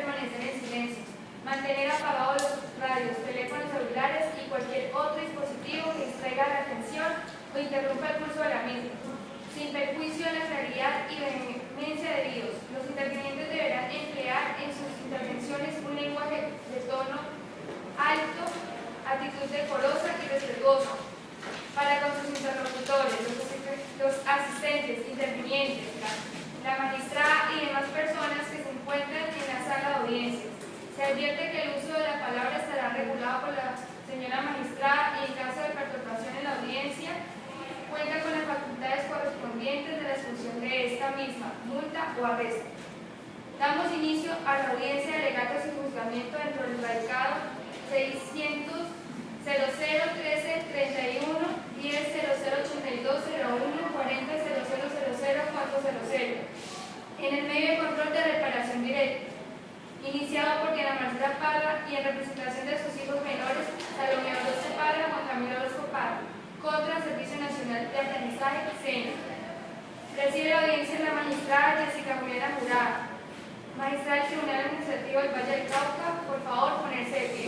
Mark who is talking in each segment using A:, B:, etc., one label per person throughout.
A: permanecer en silencio, mantener apagados los radios, teléfonos celulares y cualquier otro dispositivo que distraiga la atención o interrumpa el curso de la misma, sin perjuicio de la claridad y vehemencia de Dios. Los intervinientes deberán emplear en sus intervenciones un lenguaje de tono alto, actitud decorosa y respetuosa para con sus interlocutores, los asistentes, intervinientes, la magistrada y demás personas que se encuentran en la sala de audiencias. Se advierte que el uso de la palabra estará regulado por la señora magistrada y en caso de perturbación en la audiencia cuenta con las facultades correspondientes de la expulsión de esta misma, multa o arresto. Damos inicio a la audiencia de alegatos y juzgamiento dentro del radicado 600 001331 10 0082 01 40 0000 400 en el medio de control de reparación directa, iniciado por Diana Marcela Parra y en representación de sus hijos menores Salomé Orozco Parra, Juan Camilo Orozco Parra, contra el Servicio Nacional de Aprendizaje, SENA. Recibe la audiencia la magistrada Jessica Juliana Jurada. Magistrada del Tribunal Administrativo del Valle del Cauca, por favor, ponerse de pie.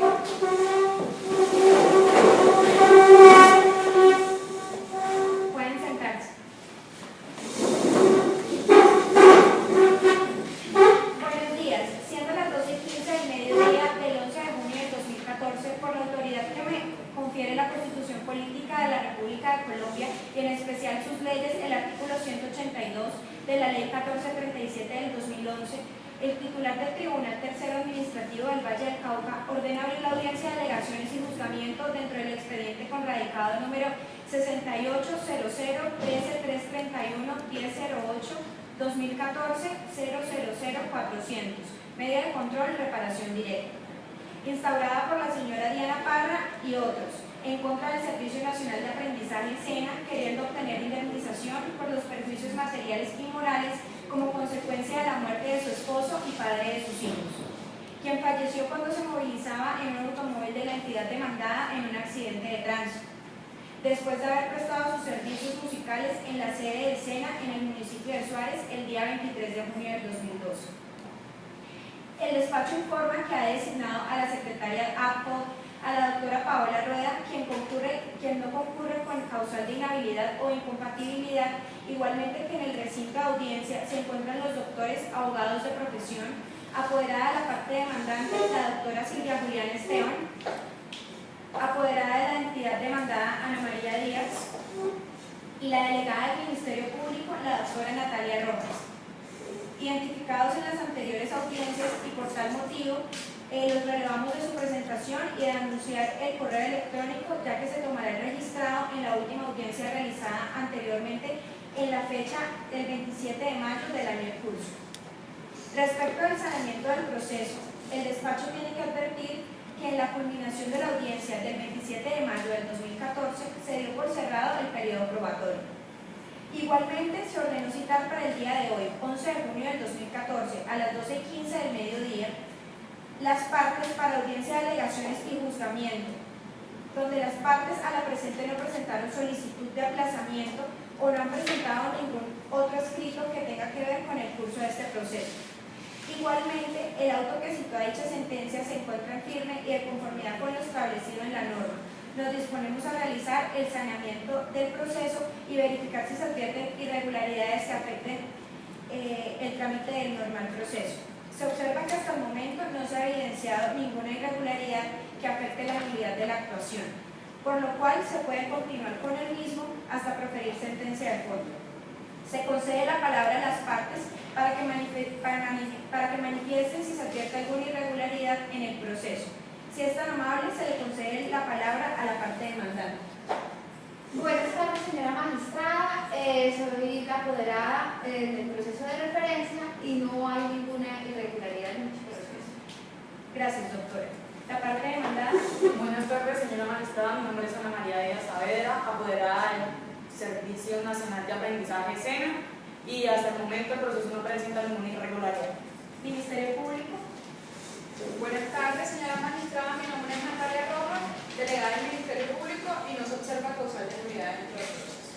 A: Pueden sentarse.
B: Buenos días. Siendo las 12:15 del mediodía del 11 de junio de 2014, por la autoridad que me confiere la Constitución Política de la República de Colombia y en especial sus leyes, el artículo 182 de la Ley 1437 del 2011, el titular del Tribunal Tercero Administrativo del Valle del Cauca ordena abrir la audiencia de alegaciones y juzgamiento dentro del expediente con radicado número 680013311008 2014 000400, medida de control y reparación directa, instaurada por la señora Diana Parra y otros, en contra del Servicio Nacional de Aprendizaje SENA, queriendo obtener indemnización por los perjuicios materiales y morales como consecuencia de la muerte de su esposo y padre de sus hijos, quien falleció cuando se movilizaba en un automóvil de la entidad demandada en un accidente de tránsito, después de haber prestado sus servicios musicales en la sede de SENA en el municipio de Suárez el día 23 de junio del 2012. El despacho informa que ha designado a la secretaria APO, a la doctora Paola Rueda, quien no concurre con causal de inhabilidad o incompatibilidad, igualmente que en el recinto de audiencia se encuentran los doctores abogados de profesión, apoderada de la parte demandante, la doctora Silvia Juliana Esteban, apoderada de la entidad demandada Ana María Díaz, y la delegada del Ministerio Público, la doctora Natalia Rojas. Identificados en las anteriores audiencias y por tal motivo, los relevamos de su presentación y de anunciar el correo electrónico, ya que se tomará el registrado en la última audiencia realizada anteriormente en la fecha del 27 de mayo del año en curso. Respecto al saneamiento del proceso, el despacho tiene que advertir que en la culminación de la audiencia del 27 de mayo del 2014 se dio por cerrado el periodo probatorio. Igualmente, se ordenó citar para el día de hoy, 11 de junio del 2014, a las 12:15 del mediodía, las partes para audiencia de alegaciones y juzgamiento, donde las partes a la presente no presentaron solicitud de aplazamiento o no han presentado ningún otro escrito que tenga que ver con el curso de este proceso. Igualmente, el auto que citó a dicha sentencia se encuentra firme y de conformidad con lo establecido en la norma. Nos disponemos a realizar el saneamiento del proceso y verificar si se advierten irregularidades que afecten el trámite del normal proceso. Se observa que hasta el momento no se ha evidenciado ninguna irregularidad que afecte la nulidad de la actuación, por lo cual se puede continuar con el mismo hasta proferir sentencia de fondo. Se concede la palabra a las partes para que manifiesten si se advierte alguna irregularidad en el proceso. Si es tan amable, se le concede la palabra a la parte demandante.
C: Buenas tardes, señora magistrada. Soy la apoderada del proceso de referencia y no hay ninguna irregularidad en dicho proceso.
B: Gracias, doctora. La parte demandada.
D: Buenas tardes, señora magistrada. Mi nombre es Ana María Díaz Saavedra, apoderada del Servicio Nacional de Aprendizaje SENA, y hasta el momento el proceso no presenta ninguna irregularidad.
B: Ministerio Público.
E: Buenas tardes, señora magistrada. Mi nombre es Natalia Rojas, delegada del Ministerio Público, y no se observa causal de nulidad en el proceso.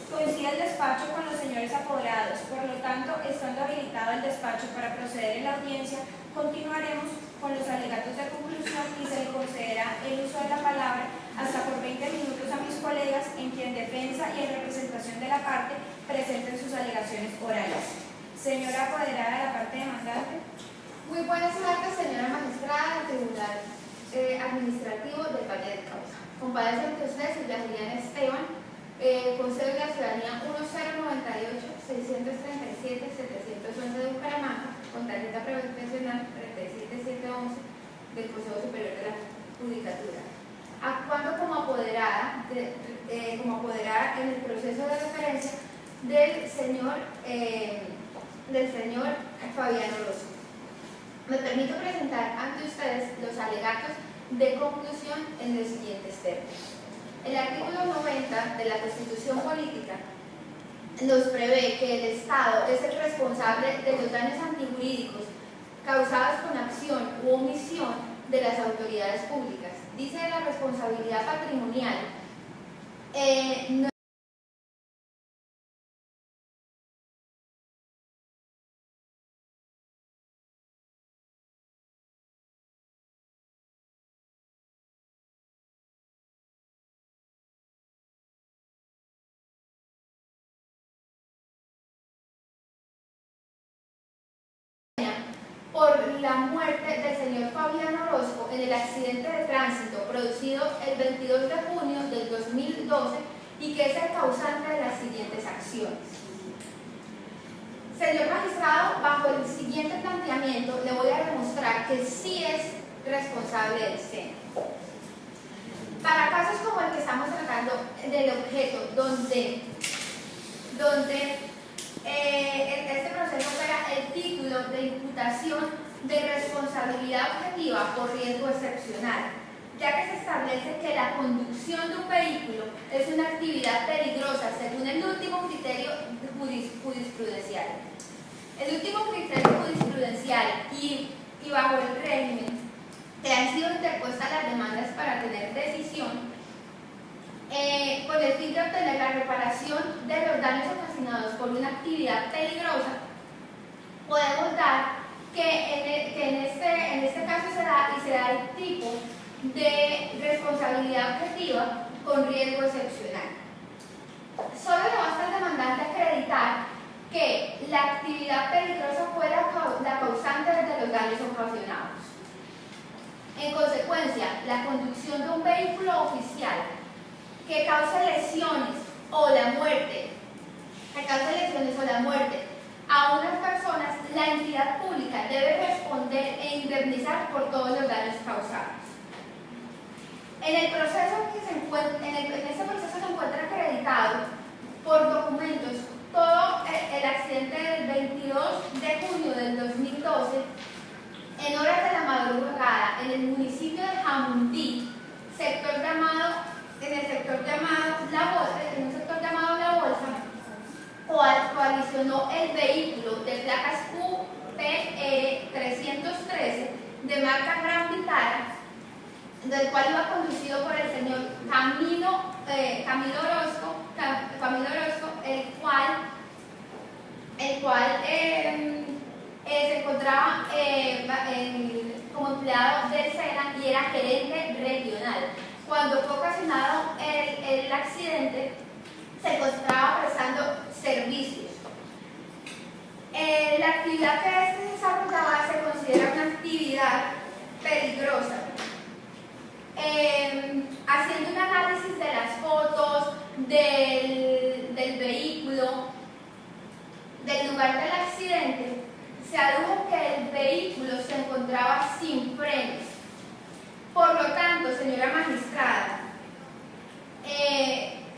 B: Coincide el despacho con los señores apoderados, por lo tanto, estando habilitado el despacho para proceder en la audiencia, Continuaremos con los alegatos de conclusión y se le concederá el uso de la palabra hasta por 20 minutos a mis colegas en quien defensa y en representación de la parte presenten sus alegaciones orales. Señora apoderada de la parte demandante.
C: Muy buenas tardes, señora magistrada del Tribunal Administrativo del Valle de Cauca. Comparece ante usted Silvia Juliana Esteban, con cédula de ciudadanía 1098-637-711 de Bucaramanga, con tarjeta profesional 37711 del Consejo Superior de la Judicatura, actuando como apoderada en el proceso de referencia del señor Fabiano Orozco. Me permito presentar ante ustedes los alegatos de conclusión en los siguientes términos. El artículo 90 de la Constitución Política nos prevé que el Estado es el responsable de los daños antijurídicos causados con acción u omisión de las autoridades públicas. Dice la responsabilidad patrimonial. Por la muerte del señor Fabiano Orozco en el accidente de tránsito producido el 22 de junio del 2012 y que es el causante de las siguientes acciones. Señor magistrado, bajo el siguiente planteamiento le voy a demostrar que sí es responsable del SENA. Para casos como el que estamos tratando del objeto, donde este proceso opera el título de imputación de responsabilidad objetiva por riesgo excepcional, ya que se establece que la conducción de un vehículo es una actividad peligrosa según el último criterio jurisprudencial. El último criterio jurisprudencial y bajo el régimen que han sido interpuestas las demandas para tener decisión, con el fin de obtener la reparación de los daños ocasionados por una actividad peligrosa, podemos dar que en este caso se da el tipo de responsabilidad objetiva con riesgo excepcional. Solo le basta al demandante acreditar que la actividad peligrosa fue la causante de los daños ocasionados. En consecuencia, la conducción de un vehículo oficial que cause lesiones o la muerte a unas personas, la entidad pública debe responder e indemnizar por todos los daños causados. En este proceso se encuentra acreditado por documentos todo el accidente del 22 de junio del 2012 en horas de la madrugada en el municipio de Jamundí, en un sector llamado La Bolsa, colisionó el vehículo de placas UPR 313 de marca Gran Vitara, del cual iba conducido por el señor Camilo Orozco, el cual se encontraba como empleado del SENA y era gerente regional. Cuando fue ocasionado el accidente, se encontraba prestando servicios. La actividad que se desarrollaba se considera una actividad peligrosa. Haciendo un análisis de las fotos del vehículo, del lugar del accidente, se adujo que el vehículo se encontraba sin frenos. Por lo tanto, señora magistrada,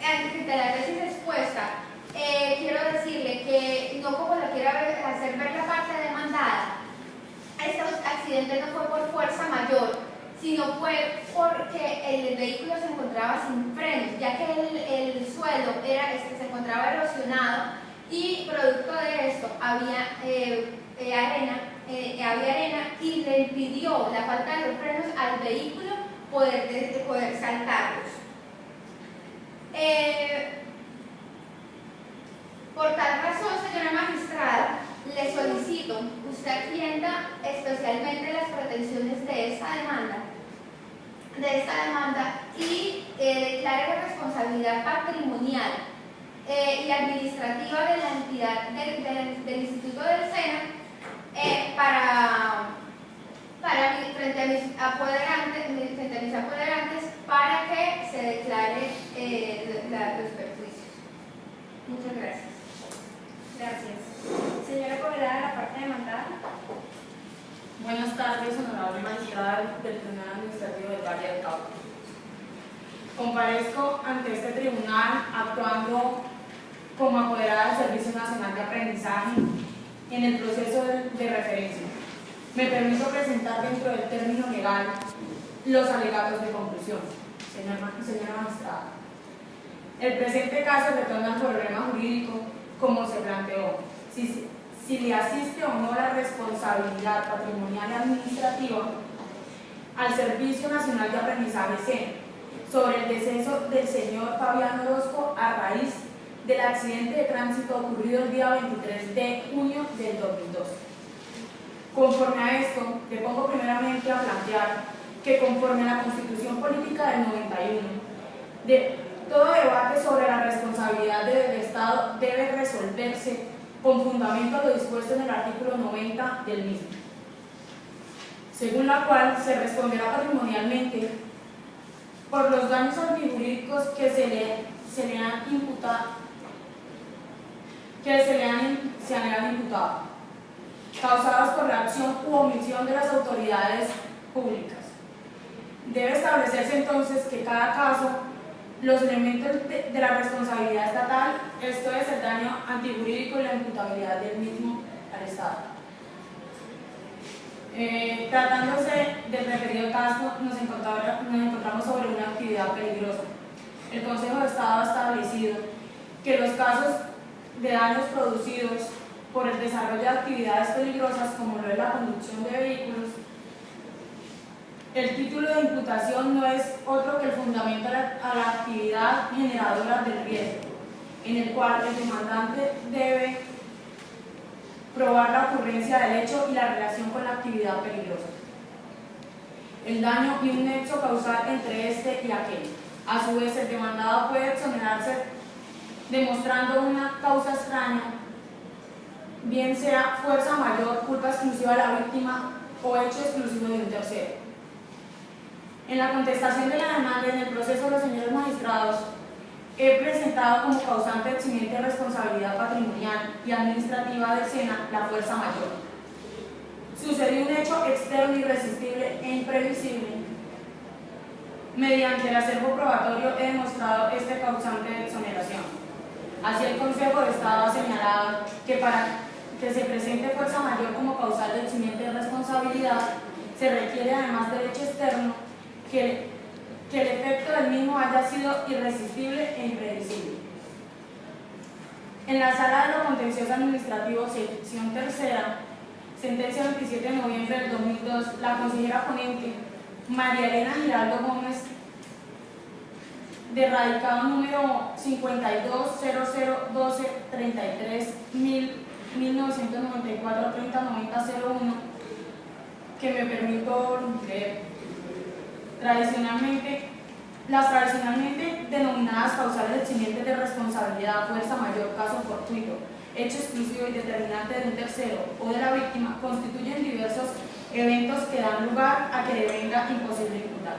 C: ante la tesis expuesta, quiero decirle que no como lo quiera hacer ver la parte demandada, este accidente no fue por fuerza mayor, sino fue porque el vehículo se encontraba sin frenos, ya que el suelo se encontraba erosionado y producto de esto había arena y le impidió la falta de los frenos al vehículo poder saltarlos. Por tal razón, señora magistrada, le solicito usted atienda especialmente las pretensiones de esta demanda y declare responsabilidad patrimonial y administrativa de la entidad del Instituto del SENA frente a mis apoderantes para que se declare los perjuicios. Muchas gracias.
B: Gracias. Señora apoderada, la parte demandada.
D: Buenas tardes, honorable magistrada del Tribunal Administrativo del Valle del Cauca. Comparezco ante este tribunal actuando como apoderada del Servicio Nacional de Aprendizaje en el proceso de referencia. Me permito presentar dentro del término legal los alegatos de conclusión. Señora magistrada, el presente caso retorna al problema jurídico como se planteó. Si le asiste o no la responsabilidad patrimonial y administrativa al Servicio Nacional de Aprendizaje SENA sobre el deceso del señor Fabián Orozco a raíz del accidente de tránsito ocurrido el día 23 de junio del 2002. Conforme a esto, le pongo primeramente a plantear que conforme a la Constitución Política del 91, todo debate sobre la responsabilidad del Estado debe resolverse con fundamento a lo dispuesto en el artículo 90 del mismo, según la cual se responderá patrimonialmente por los daños antijurídicos que se le han imputado, causados por la acción u omisión de las autoridades públicas. Debe establecerse entonces que cada caso, los elementos de la responsabilidad estatal, esto es el daño antijurídico y la imputabilidad del mismo al Estado. Tratándose del referido caso, nos encontramos sobre una actividad peligrosa. El Consejo de Estado ha establecido que los casos de daños producidos por el desarrollo de actividades peligrosas, como lo es la conducción de vehículos, el título de imputación no es otro que el fundamento a la actividad generadora del riesgo, en el cual el demandante debe probar la ocurrencia del hecho y la relación con la actividad peligrosa, el daño y un nexo causal entre este y aquel. A su vez, el demandado puede exonerarse demostrando una causa extraña, bien sea fuerza mayor, culpa exclusiva de la víctima o hecho exclusivo de un tercero. En la contestación de la demanda en el proceso de los señores magistrados, he presentado como causante eximiente de responsabilidad patrimonial y administrativa del SENA la fuerza mayor. Sucedió un hecho externo irresistible e imprevisible. Mediante el acervo probatorio he demostrado este causante de exoneración. Así, el Consejo de Estado ha señalado que para que se presente fuerza mayor como causal de eximiente de responsabilidad, se requiere además del hecho externo que el efecto del mismo haya sido irresistible e imprevisible. En la Sala de lo Contencioso Administrativo, sección tercera, sentencia 27 de noviembre del 2002, la consejera ponente María Elena Giraldo Gómez, de radicado número 52-00-12-33-1994-30-90-01, que me permito leer. Las tradicionalmente denominadas causales eximientes de responsabilidad, fuerza mayor, caso fortuito, hecho exclusivo y determinante de un tercero o de la víctima, constituyen diversos eventos que dan lugar a que devenga imposible imputar.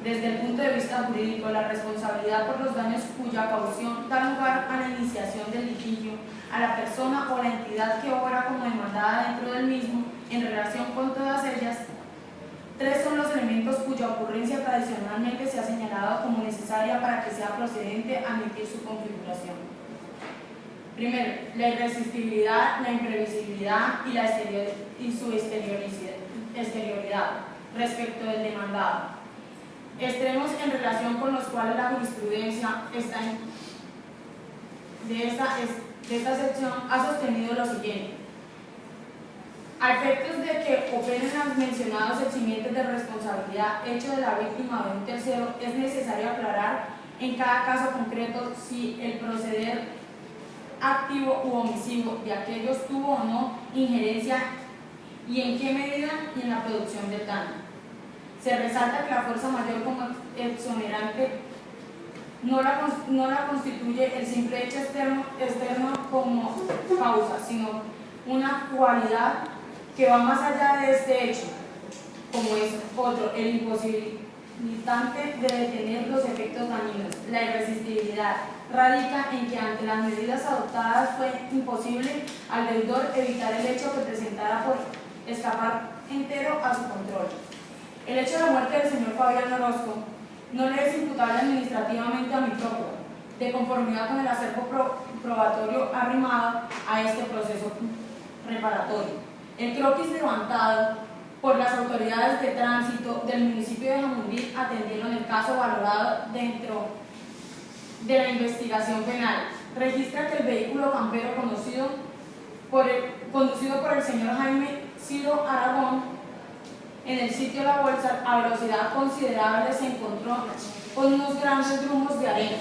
D: Desde el punto de vista jurídico, la responsabilidad por los daños cuya causación da lugar a la iniciación del litigio, a la persona o la entidad que obra como demandada dentro del mismo, en relación con todas ellas. Tres son los elementos cuya ocurrencia tradicionalmente se ha señalado como necesaria para que sea procedente admitir su configuración. Primero, la irresistibilidad, la imprevisibilidad y su exterioridad respecto del demandado. Extremos en relación con los cuales la jurisprudencia de esta sección ha sostenido lo siguiente. A efectos de que operen los mencionados eximientes de responsabilidad hecho de la víctima o de un tercero, es necesario aclarar en cada caso concreto si el proceder activo u omisivo de aquellos tuvo o no injerencia y en qué medida y en la producción del daño. Se resalta que la fuerza mayor como exonerante no la constituye el simple hecho externo como causa, sino una cualidad que va más allá de este hecho, como es otro, el imposibilitante de detener los efectos dañinos. La irresistibilidad radica en que ante las medidas adoptadas fue imposible al deudor evitar el hecho que presentara por escapar entero a su control. El hecho de la muerte del señor Fabián Orozco no le es imputable administrativamente a mi prófugo, de conformidad con el acervo probatorio arrimado a este proceso reparatorio. El croquis levantado por las autoridades de tránsito del municipio de Jamundí atendieron el caso valorado dentro de la investigación penal. Registra que el vehículo campero conducido por el señor Jaime Ciro Aragón en el sitio de la bolsa a velocidad considerable se encontró con unos grandes grumos de arena,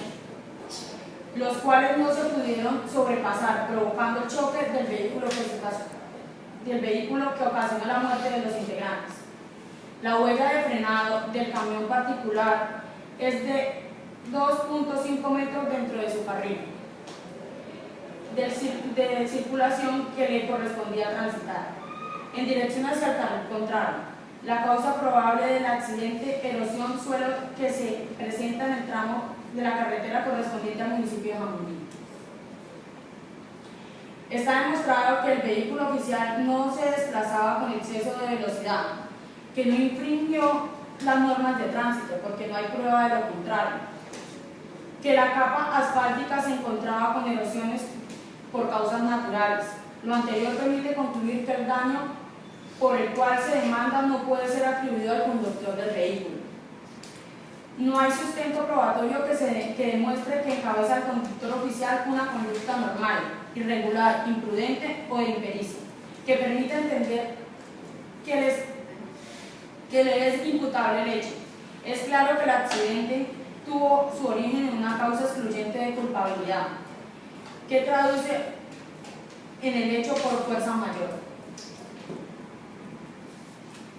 D: los cuales no se pudieron sobrepasar, provocando el choque del vehículo que ocasionó la muerte de los integrantes. La huella de frenado del camión particular es de 2.5 metros dentro de su carril de circulación que le correspondía transitar, en dirección hacia el carril contrario. La causa probable del accidente, erosión suelo que se presenta en el tramo de la carretera correspondiente al municipio de Jamundí. Está demostrado que el vehículo oficial no se desplazaba con exceso de velocidad, que no infringió las normas de tránsito, porque no hay prueba de lo contrario, que la capa asfáltica se encontraba con erosiones por causas naturales. Lo anterior permite concluir que el daño por el cual se demanda no puede ser atribuido al conductor del vehículo. No hay sustento probatorio que demuestre que encabeza el conductor oficial una conducta normal, irregular, imprudente o de impericia, que permita entender que le es imputable el hecho. Es claro que el accidente tuvo su origen en una causa excluyente de culpabilidad, que traduce en el hecho por fuerza mayor.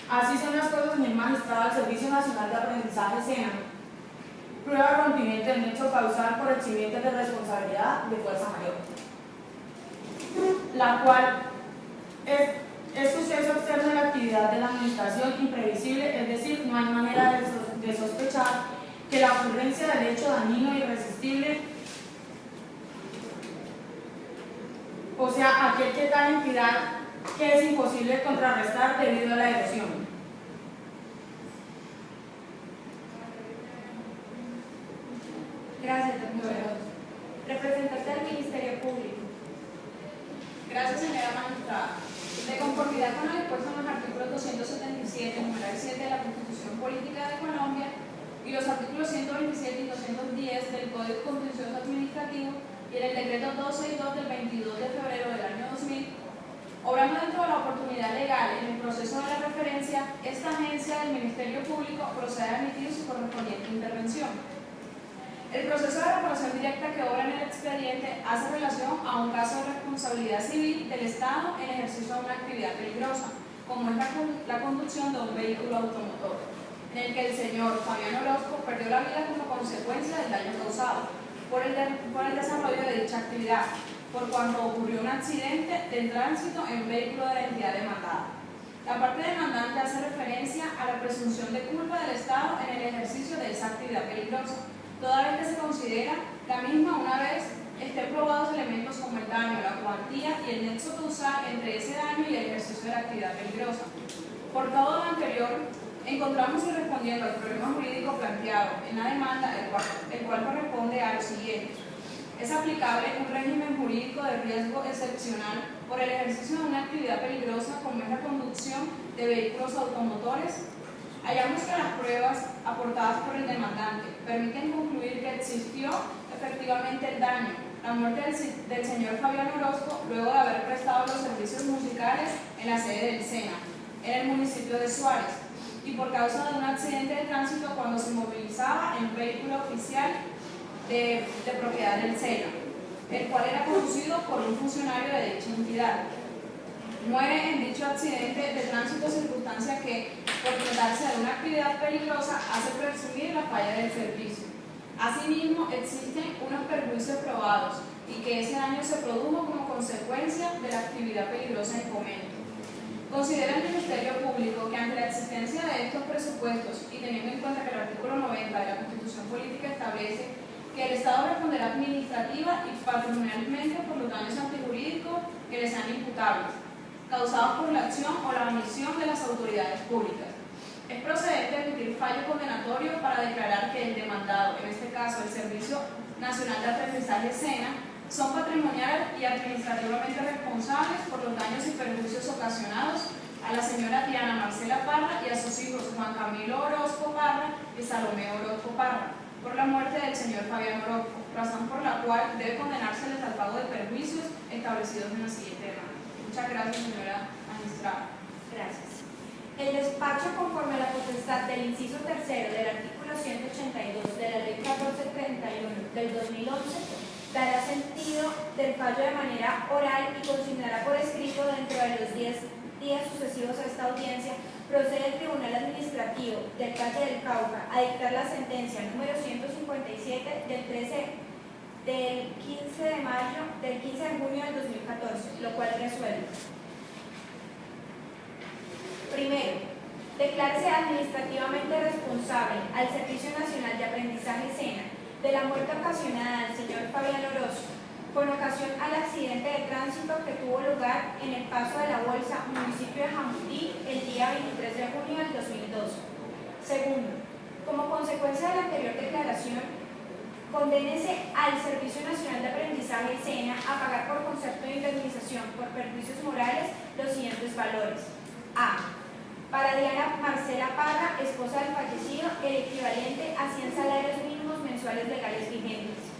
D: Así son las cosas, señor magistrado, del Servicio Nacional de Aprendizaje SENA. Prueba rompimiento del nexo causal por eximientes de responsabilidad de fuerza mayor, la cual es suceso externo de la actividad de la administración imprevisible, es decir, no hay manera de sospechar que la ocurrencia del hecho dañino e irresistible, o sea, aquel que tal entidad que es imposible contrarrestar debido a la erosión.
B: Gracias, doctora. Representante del Ministerio Público.
E: Gracias, señora magistrada. De conformidad con lo dispuesto en los artículos 277, numeral 7 de la Constitución Política de Colombia y los artículos 127 y 210 del Código Contencioso Administrativo y en el decreto 262 del 22 de febrero del año 2000, obrando dentro de la oportunidad legal en el proceso de la referencia, esta agencia del Ministerio Público procede a emitir su correspondiente intervención. El proceso de reparación directa que obra en el expediente hace relación a un caso de responsabilidad civil del Estado en ejercicio de una actividad peligrosa, como es la conducción de un vehículo automotor, en el que el señor Fabián Orozco perdió la vida como consecuencia del daño causado por el desarrollo de dicha actividad, por cuando ocurrió un accidente de tránsito en un vehículo de la entidad demandada. La parte demandante hace referencia a la presunción de culpa del Estado en el ejercicio de esa actividad peligrosa, toda vez que se considera la misma una vez estén probados elementos como el daño, la cuantía y el nexo causal entre ese daño y el ejercicio de la actividad peligrosa. Por todo lo anterior, encontramos y respondiendo al problema jurídico planteado en la demanda, el cual corresponde a lo siguiente. Es aplicable un régimen jurídico de riesgo excepcional por el ejercicio de una actividad peligrosa como es la conducción de vehículos automotores. Hallamos que las pruebas aportadas por el demandante permiten concluir que existió efectivamente el daño, la muerte del señor Fabián Orozco luego de haber prestado los servicios musicales en la sede del SENA, en el municipio de Suárez, y por causa de un accidente de tránsito cuando se movilizaba en un vehículo oficial de propiedad del SENA. el cual era conducido por un funcionario de dicha entidad. Muere en dicho accidente de tránsito, circunstancia que, por tratarse de una actividad peligrosa, hace presumir la falla del servicio. Asimismo, existen unos perjuicios probados y que ese daño se produjo como consecuencia de la actividad peligrosa en comento. Considera el Ministerio Público que ante la existencia de estos presupuestos y teniendo en cuenta que el artículo 90 de la Constitución Política establece que el Estado responderá administrativa y patrimonialmente por los daños antijurídicos que le sean imputables, causados por la acción o la omisión de las autoridades públicas. Es procedente emitir fallo condenatorio para declarar que el demandado, en este caso el Servicio Nacional de Aprendizaje SENA, son patrimoniales y administrativamente responsables por los daños y perjuicios ocasionados a la señora Diana Marcela Parra y a sus hijos Juan Camilo Orozco Parra y Salomé Orozco Parra, por la muerte del señor Fabián Orozco, razón por la cual debe condenárseles al pago de perjuicios establecidos en la siguiente demanda. Muchas gracias, señora magistrada.
B: Gracias. El despacho, conforme a la potestad del inciso tercero del artículo 182 de la Ley 1431 del 2011, dará sentido del fallo de manera oral y consignará por escrito dentro de los 10 días sucesivos a esta audiencia. Procede el Tribunal Administrativo del Valle del Cauca a dictar la sentencia número 157 del 15 de junio del 2014, lo cual resuelve. Primero, declárese administrativamente responsable al Servicio Nacional de Aprendizaje SENA de la muerte ocasionada al señor Fabián Orozco con ocasión al accidente de tránsito que tuvo lugar en el Paso de la Bolsa, municipio de Jamundí, el día 23 de junio del 2012. Segundo, como consecuencia de la anterior declaración, condénese al Servicio Nacional de Aprendizaje SENA a pagar por concepto de indemnización por perjuicios morales los siguientes valores. A. Para Diana Marcela Parra, esposa del fallecido, el equivalente a 100 salarios mínimos mensuales legales vigentes.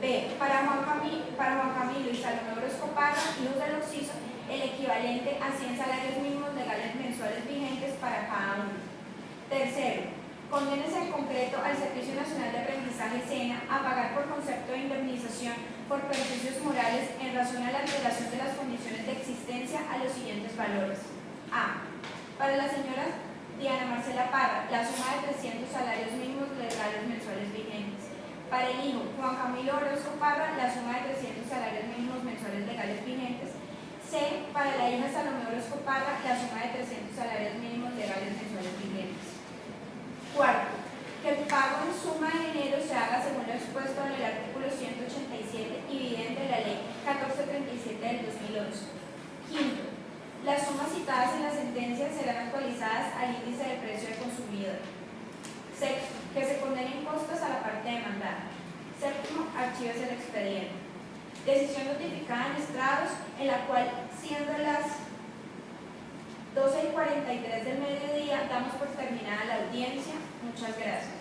B: B. Para Juan Camilo y Salomé Orozco Parra, hijos del occiso, el equivalente a 100 salarios mínimos legales mensuales vigentes para cada uno. Tercero, condénese en concreto al Servicio Nacional de Aprendizaje SENA a pagar por concepto de indemnización por perjuicios morales en razón a la alteración de las condiciones de existencia a los siguientes valores. A. Para la señora Diana Marcela Parra, la suma de 300 salarios mínimos legales mensuales vigentes. Para el hijo Juan Camilo Orozco Parra, la suma de 300 salarios mínimos mensuales legales vigentes. C. Para la hija Salomé Orozco Parra, la suma de 300 salarios mínimos legales mensuales vigentes. Cuarto, que el pago en suma de dinero se haga según lo expuesto en el artículo 187 y vigente de la Ley 1437 del 2011. Quinto, las sumas citadas en la sentencia serán actualizadas al índice de precio del consumidor. Sexto, que se condenen costos a la parte demandada. Séptimo, archivos del expediente. Decisión notificada en estrados, en la cual, siendo las 12:43 del mediodía, damos por terminada la audiencia. Muchas gracias.